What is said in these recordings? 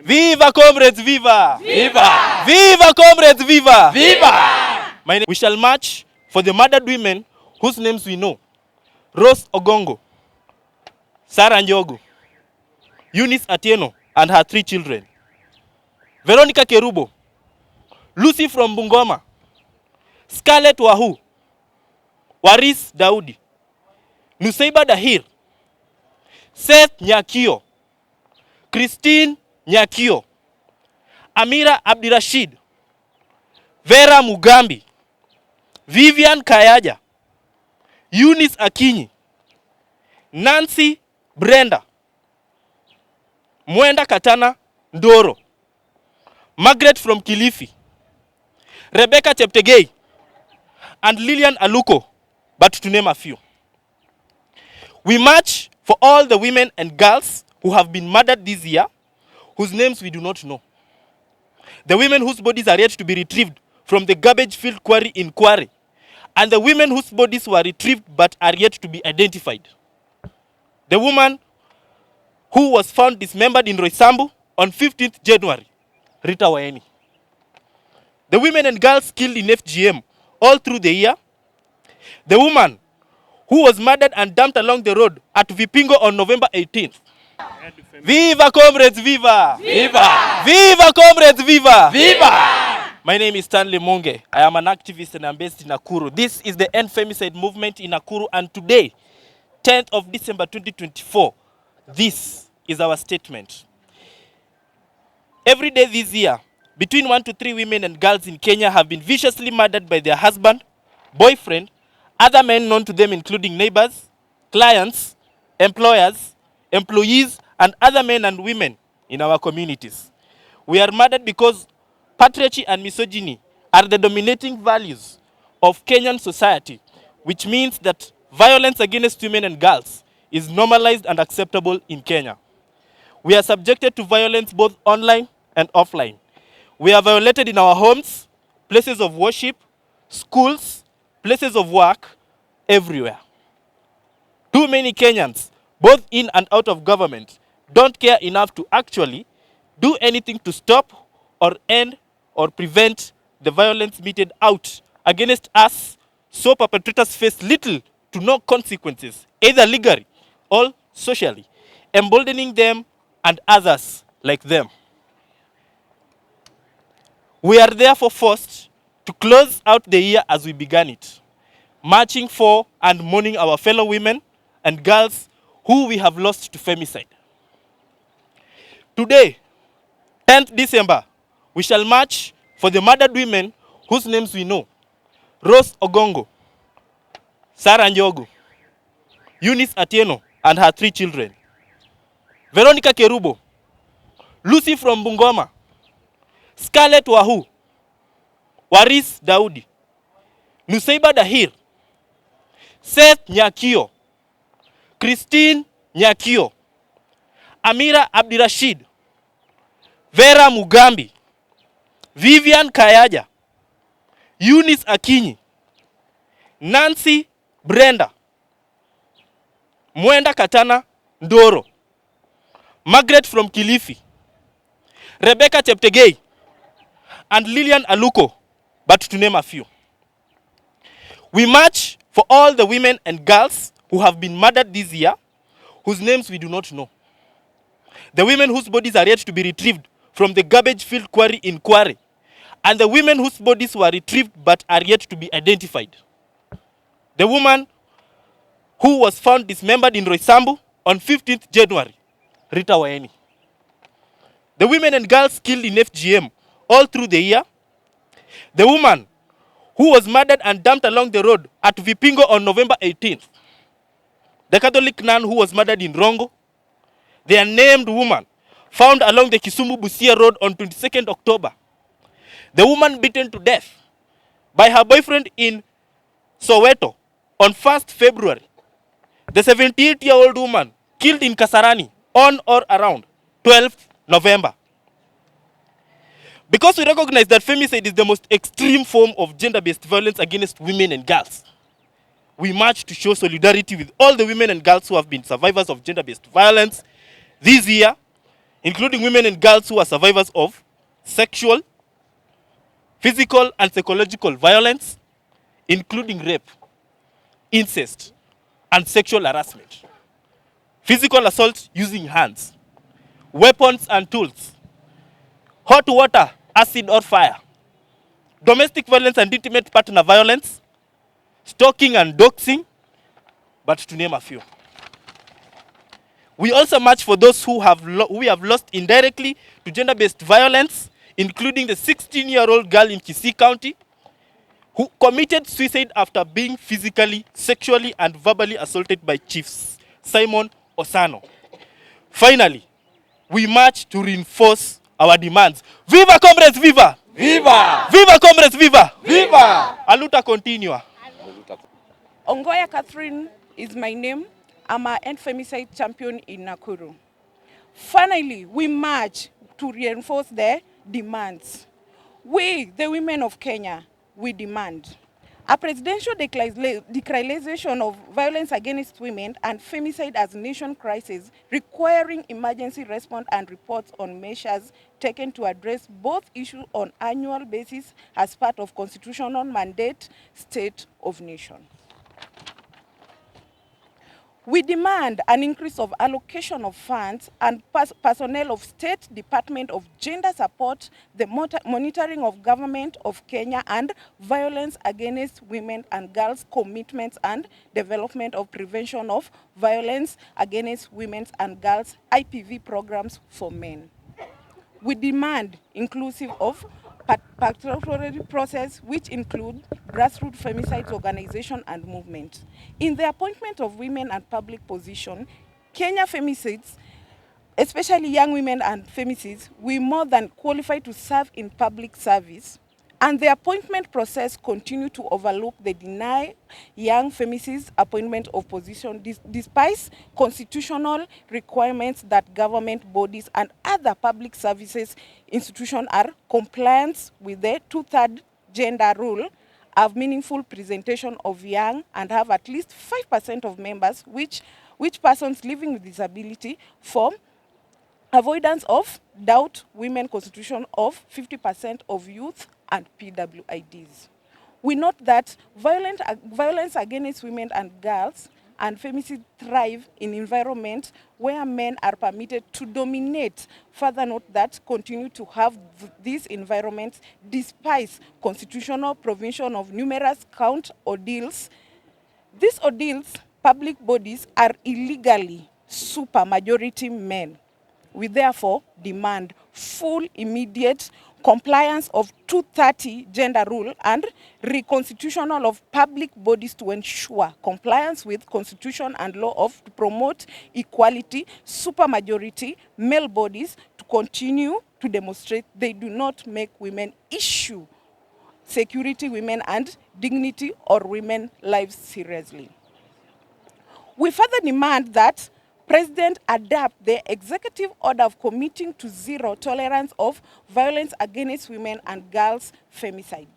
Viva comrades, viva! Viva! Viva comrades, viva! Viva! We shall march for the murdered women whose names we know. Rose Ogongo, Sarah Njogu, Eunice Atieno and her 3 children. Veronica Kerubo, Lucy from Bungoma, Scarlett Wahu, Waris Daudi, Nusaiba Dahir, Seth Nyakio, Christine Nyakio, Amira Abdirashid, Vera Mugambi, Vivian Kayaja, Eunice Akinyi, Nancy Brenda, Mwenda Katana Ndoro, Margaret from Kilifi, Rebecca Cheptegei, and Lillian Aluko, but to name a few. We march for all the women and girls who have been murdered this year, whose names we do not know. The women whose bodies are yet to be retrieved from the garbage filled quarry in Kware, and the women whose bodies were retrieved but are yet to be identified. The woman who was found dismembered in Roysambu on 15th January, Rita Waeni. The women and girls killed in FGM all through the year. The woman who was murdered and dumped along the road at Vipingo on November 18th. Viva comrades, viva! Viva! Viva comrades, viva! Viva! My name is Stanley Monge. I am an activist and I'm based in Nakuru. This is the End Femicide movement in Nakuru, and today, 10th of December 2024, this is our statement. Every day this year, between 1 to 3 women and girls in Kenya have been viciously murdered by their husband, boyfriend, other men known to them including neighbors, clients, employers, employees, and other men and women in our communities. We are murdered because patriarchy and misogyny are the dominating values of Kenyan society, which means that violence against women and girls is normalized and acceptable in Kenya. We are subjected to violence both online and offline. We are violated in our homes, places of worship, schools, places of work, everywhere. Too many Kenyans, both in and out of government, don't care enough to actually do anything to stop or end or prevent the violence meted out against us, so perpetrators face little to no consequences, either legally or socially, emboldening them and others like them. We are therefore forced to close out the year as we began it, marching for and mourning our fellow women and girls who we have lost to femicide. Today, 10th December, we shall march for the murdered women whose names we know. Rose Ogongo, Sarah Njogu, Eunice Atieno and her 3 children. Veronica Kerubo, Lucy from Bungoma, Scarlett Wahu, Waris Daudi, Nusaiba Dahir, Seth Nyakio, Christine Nyakio, Amira Abdirashid, Vera Mugambi, Vivian Kayaja, Eunice Akinyi, Nancy Brenda, Mwenda Katana Ndoro, Margaret from Kilifi, Rebecca Cheptegei, and Lillian Aluko, but to name a few. We march for all the women and girls who have been murdered this year, whose names we do not know. The women whose bodies are yet to be retrieved from the garbage-filled quarry in Kware, and the women whose bodies were retrieved but are yet to be identified. The woman who was found dismembered in Roysambu on 15th January, Rita Waeni. The women and girls killed in FGM all through the year. The woman who was murdered and dumped along the road at Vipingo on November 18th. The Catholic nun who was murdered in Rongo. The unnamed woman found along the Kisumu-Busia road on 22nd October. The woman beaten to death by her boyfriend in Soweto on 1st February. The 78-year-old woman killed in Kasarani on or around 12th November. Because we recognize that femicide is the most extreme form of gender-based violence against women and girls, we march to show solidarity with all the women and girls who have been survivors of gender-based violence this year including women and girls who are survivors of sexual, physical and psychological violence, including rape, incest, and sexual harassment, physical assault using hands, weapons and tools, hot water, acid or fire, domestic violence and intimate partner violence, stalking and doxing, but to name a few. We also march for those who have lost indirectly to gender-based violence, including the 16-year-old girl in Kisii County who committed suicide after being physically, sexually, and verbally assaulted by Chief Simon Osano. Finally, we march to reinforce our demands. Viva comrades, viva! Viva! Viva comrades, viva! Viva! Aluta continua. Ongoya Catherine is my name. I'm an end femicide champion in Nakuru. Finally, we march to reinforce the demands. We, the women of Kenya, we demand a presidential declaration of violence against women and femicide as a nation crisis, requiring emergency response and reports on measures taken to address both issues on annual basis as part of constitutional mandate, state of nation. We demand an increase of allocation of funds and personnel of State Department of Gender Support, the monitoring of government of Kenya and violence against women and girls commitments and development of prevention of violence against women and girls IPV programs for men. We demand inclusive of participatory process which include grassroots femicide organization and movement. In the appointment of women and public position, Kenya femicides, especially young women and femicides, we more than qualify to serve in public service, and the appointment process continue to overlook the deny young femicides appointment of position despite constitutional requirements that government bodies and other public services institutions are compliant with the 2/3 gender rule, have meaningful presentation of young and have at least 5% of members which persons living with disability for avoidance of doubt, women constitution of 50% of youth and PWIDs. We note that violence against women and girls and femicide thrive in environments where men are permitted to dominate. Further note that continue to have these environments despite constitutional provision of numerous count ordeals. These ordeals, public bodies are illegally supermajority men. We therefore demand full immediate compliance of 230 gender rule and reconstitutional of public bodies to ensure compliance with constitution and law of to promote equality, supermajority, male bodies to continue to demonstrate they do not make women issue security, women and dignity or women lives seriously. We further demand that President adapt the executive order of committing to zero tolerance of violence against women and girls femicide.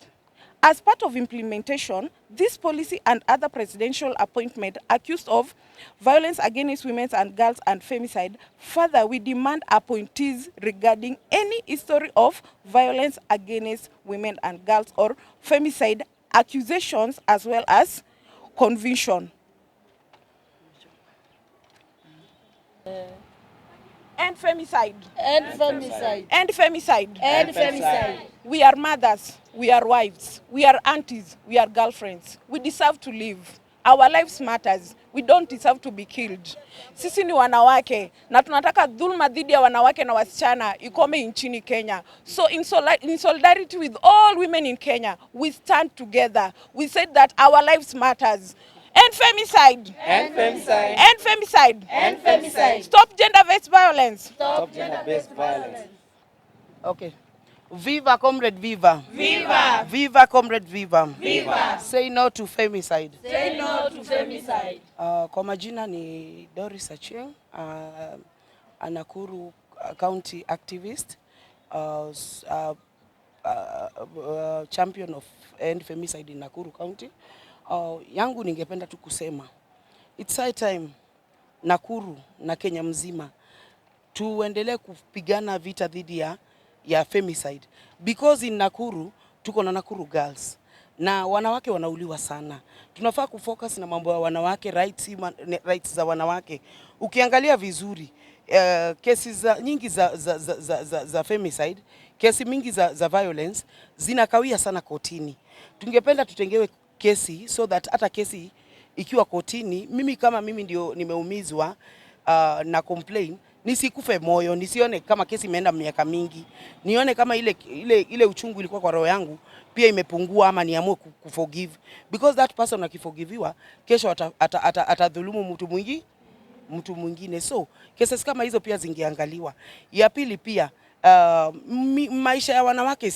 As part of implementation, this policy and other presidential appointment accused of violence against women and girls and femicide, further we demand appointees regarding any history of violence against women and girls or femicide accusations as well as conviction. End femicide. End femicide. End femicide. End femicide. We are mothers, we are wives, we are aunties, we are girlfriends. We deserve to live. Our lives matters. We don't deserve to be killed. Sisi ni wanawake na tunataka dhulma dhidi ya wanawake na wasichana ikome nchini Kenya. So in solidarity with all women in Kenya, we stand together. We said that our lives matters. End femicide. End femicide. End femicide. End femicide. Stop gender-based violence. Stop gender-based violence. Okay. Viva, comrade, viva. Viva. Viva, comrade, viva. Viva. Say no to femicide. Say no to femicide. Kwa majina ni Doris Achieng, a Nakuru County activist, champion of end femicide in Nakuru County. Yangu ningependa tu kusema it's high time Nakuru na Kenya mzima tuendelee kupigana vita dhidi ya femicide, because in Nakuru tuko na Nakuru girls na wanawake wanauliwa sana. Tunafaa kufocus na mambo ya wanawake, rights za wanawake. Ukiangalia vizuri kesi nyingi za femicide, kesi mingi za violence zinakawia sana kotini. Tungependa tutengewe kesi so that hata kesi ikiwa kotini, mimi ndio nimeumizwa na complain, nisikufe moyo, nisione kama kesi imeenda miaka mingi, nione kama ile uchungu ilikuwa kwa roho yangu pia imepungua, ama niamue kuforgive, because that person akiforgiviwa kesho atadhulumu mtu mwingine. So cases kama hizo pia zingeangaliwa. Ya pili pia maisha ya wanawake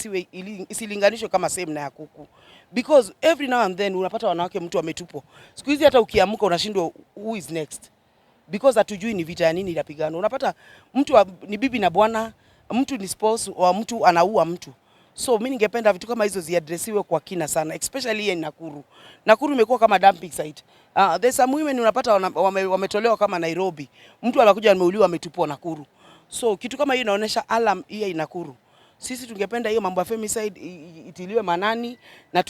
isilinganishwe kama same na ya kuku, because every now and then unapata wanawake mtu ametupwa. Siku hizi hata ukiamka unashindwa who is next, because hatujui ni vita ya nini inapigana. Unapata mtu ni bibi na bwana, mtu ni spouse wa mtu anaua mtu. So mimi ningependa vitu kama hizo ziadresiwe kwa kina sana, especially in Nakuru. Nakuru imekuwa kama dumping site. There's some women unapata wametolewa kama Nairobi. Mtu anakuja ameuliwa, ametupwa Nakuru. So kitu kama hiyo inaonyesha alarm hii in Nakuru. Sisi tungependa hiyo mambo ya femicide itiliwe manani na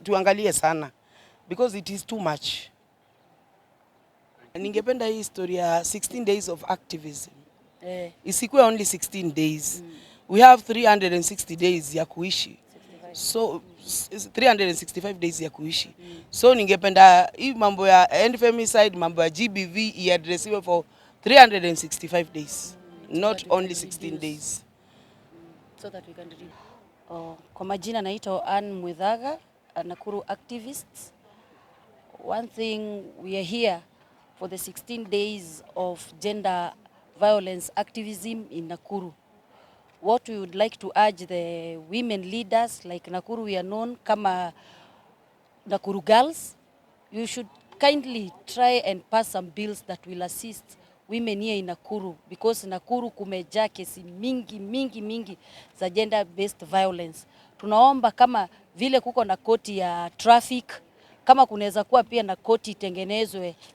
tuangalie sana, because it is too much. Ningependa hii historia 16 days of activism isikuwe only 16 days. We have 360 days ya kuishi. So 365 days ya kuishi. So ningependa hii mambo ya end femicide, mambo ya GBV iadresiwe for 365 days, not only 16 days. So that we can read. Kwa majina naitwa Ann Mwithaga, a Nakuru activist. One thing, we are here for the 16 days of gender violence activism in Nakuru. What we would like to urge the women leaders, like Nakuru we are known kama Nakuru girls, you should kindly try and pass some bills that will assist women here in Nakuru, because Nakuru kumejaa kesi mingi za gender based violence. Tunaomba kama vile kuko na koti ya traffic, kama kunaweza kuwa pia na koti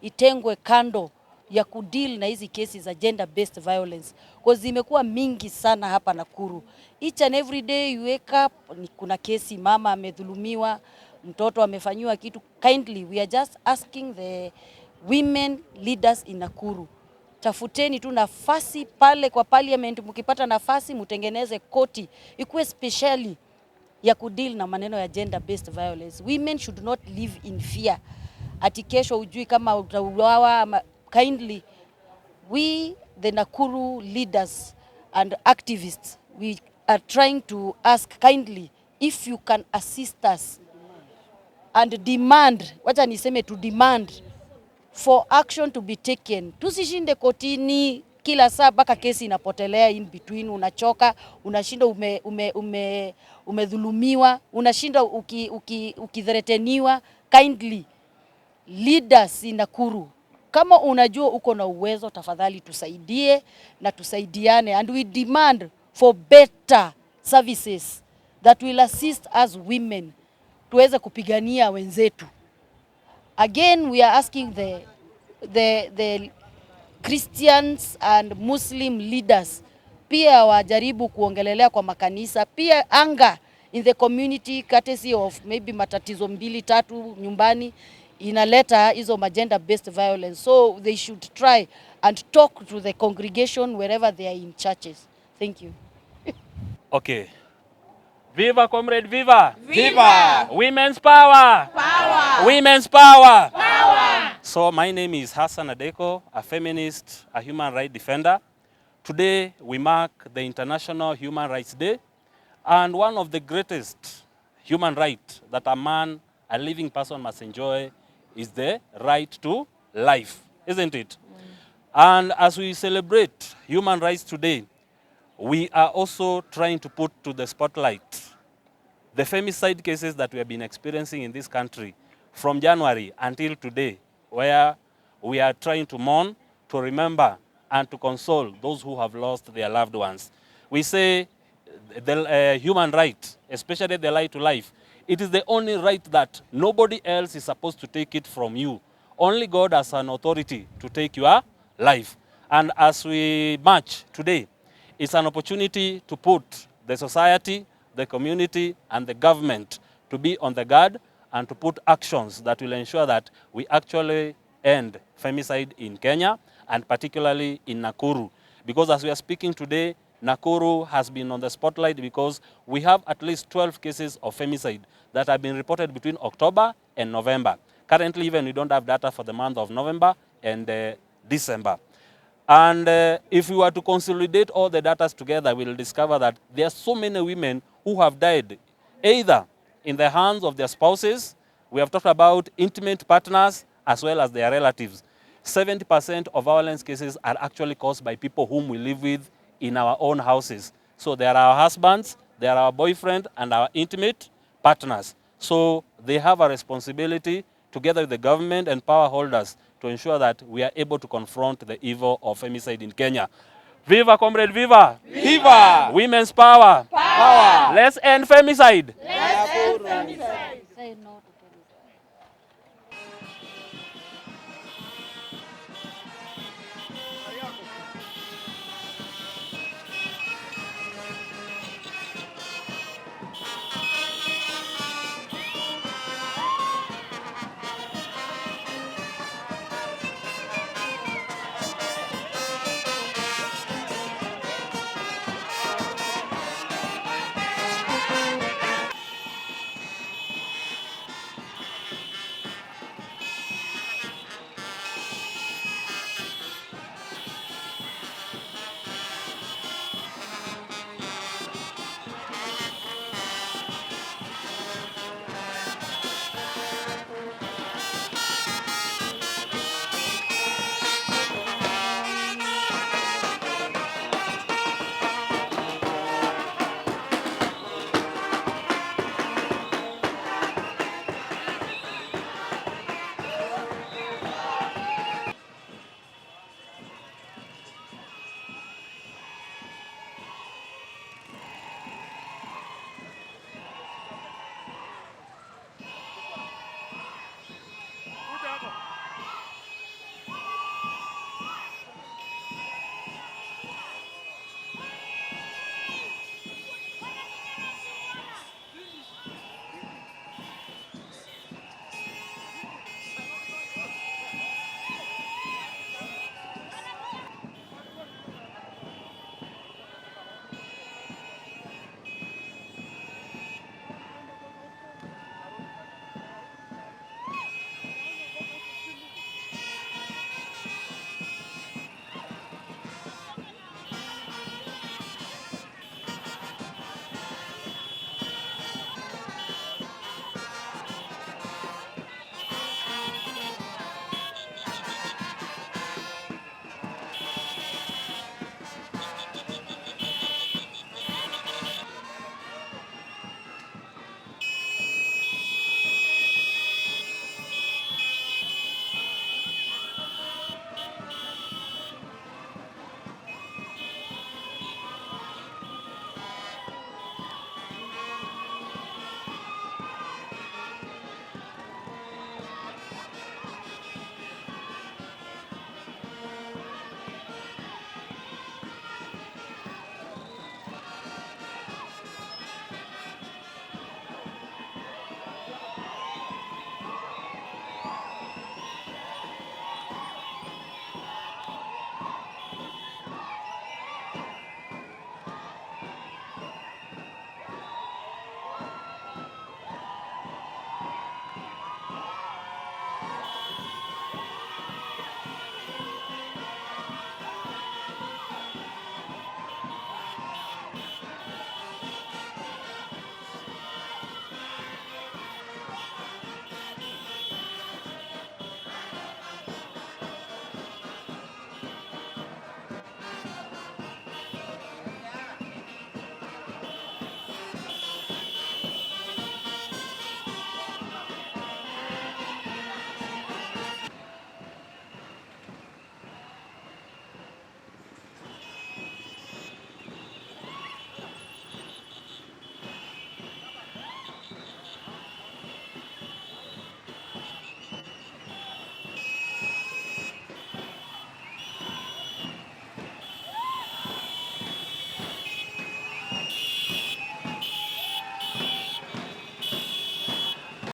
itengwe kando ya kudeal na hizi kesi za gender based violence, because zimekuwa mingi sana hapa Nakuru. Each and every day you wake up kuna kesi, mama amedhulumiwa, mtoto amefanyiwa kitu. Kindly we are just asking the women leaders in Nakuru, tafuteni tu nafasi pale kwa parliament, mkipata nafasi mutengeneze koti ikuwe specially ya kudeal na maneno ya gender based violence. Women should not live in fear. Ati kesho ujui kama utauawa. Kindly, we the Nakuru leaders and activists, we are trying to ask kindly if you can assist us and demand, wacha niseme to demand for action to be taken. Tusishinde kotini kila saa mpaka kesi inapotelea in between, unachoka, unashinda umedhulumiwa, unashinda ukithreteniwa. Kindly, leaders in Nakuru, kama unajua uko na uwezo, tafadhali tusaidie na tusaidiane, and we demand for better services that will assist us women tuweze kupigania wenzetu. Again, we are asking the Christians and Muslim leaders pia wajaribu kuongelelea kwa makanisa, pia anger in the community courtesy of maybe matatizo 2-3 nyumbani inaleta hizo gender based violence. So they should try and talk to the congregation wherever they are in churches. Thank you. Okay. Viva comrade, viva! Viva! Women's power! Power! Women's power! Power! So my name is Hassan Adeko, a feminist, a human rights defender. Today we mark the International Human Rights Day, and one of the greatest human rights that a living person must enjoy is the right to life, isn't it? And as we celebrate human rights today, we are also trying to put to the spotlight the femicide cases that we have been experiencing in this country from January until today, where we are trying to mourn, to remember, and to console those who have lost their loved ones. We say the human right, especially the right to life, it is the only right that nobody else is supposed to take it from you. Only God has an authority to take your life. And as we march today, it's an opportunity to put the society, the community, and the government to be on the guard and to put actions that will ensure that we actually end femicide in Kenya, and particularly in Nakuru. Because as we are speaking today, Nakuru has been on the spotlight because we have at least 12 cases of femicide that have been reported between October and November. Currently, even we don't have data for the month of November and December. And if we were to consolidate all the data together, we'll discover that there are so many women who have died, either in the hands of their spouses. We have talked about intimate partners as well as their relatives. 70% of violence cases are actually caused by people whom we live with in our own houses. So they are our husbands, they are our boyfriend, and our intimate partners. So they have a responsibility, together with the government and power holders, to ensure that we are able to confront the evil of femicide in Kenya. Viva, comrade, viva! Viva! Women's power! Power! Let's end femicide! Let's end femicide.